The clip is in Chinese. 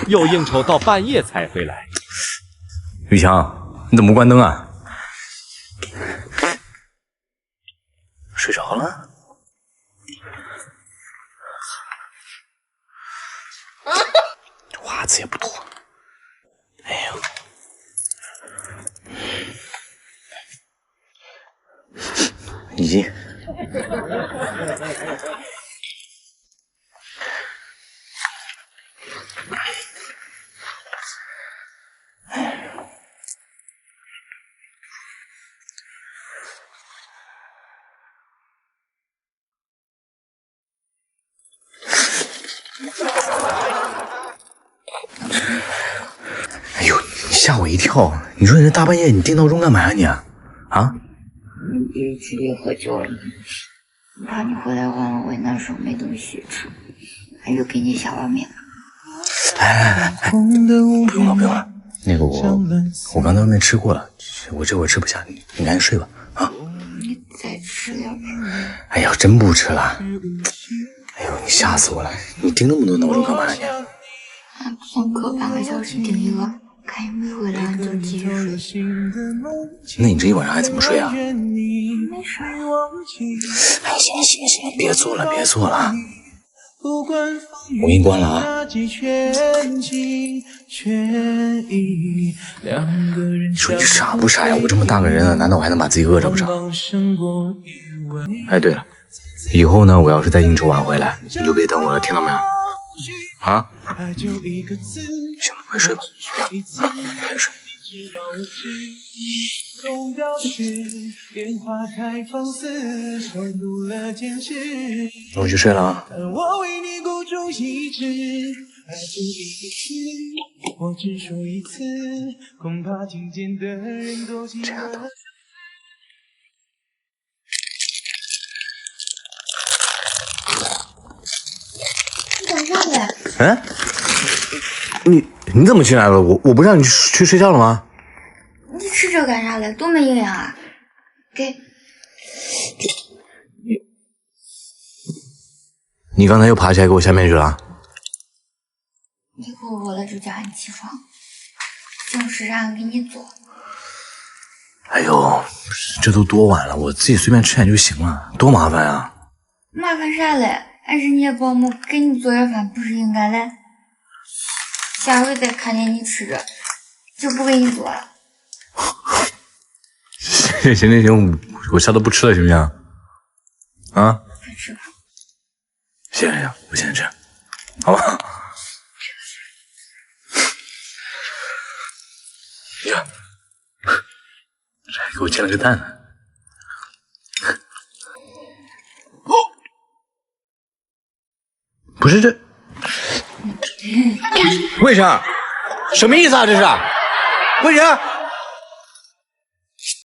又应酬到半夜才回来。宇强，你怎么不关灯啊？睡着了？袜子也不脱。哎呦！已经。哎呦，你吓我一跳！你说你这大半夜你定闹钟干嘛呀你？啊？你别去别喝酒了，怕你回来晚了为难受没东西吃，还是给你下碗面。哎，不用了不用了，那个我刚在外面吃过了，我这会儿吃不下，你赶紧睡吧啊！你再吃点吧。哎呀，真不吃了。哎呦，你吓死我了！你定那么多闹钟干嘛呀你？上课半个小时定一个，看你没回来你就继续睡。那你这一晚上还怎么睡啊？没事。哎，行了行了行了，别做了别做了，我给你关了啊！你说你傻不傻呀？我这么大个人了，难道我还能把自己饿着不成？哎，对了，以后呢，我要是再应酬晚回来，你就别等我了，听到没有？啊？行了，快睡吧，快睡。那我去睡了啊。这样的。你干啥嘞？嗯？你怎么进来了？我不让你去睡觉了吗？你吃这干啥嘞？多没营养啊！给。你刚才又爬起来给我下面去了？以后饿了就叫你起床，正事让给你做。哎呦，这都多晚了，我自己随便吃点就行了，多麻烦啊！麻烦啥嘞？俺是你的保姆，给你做点饭不是应该嘞？下回再看见你吃着，就不给你做了。行，我下次不吃了，行不行？啊？快吃吧。行，我现在吃，好吧？你看，这还给我煎了个蛋呢。哦，不是这，为啥？什么意思啊？这是？为啥？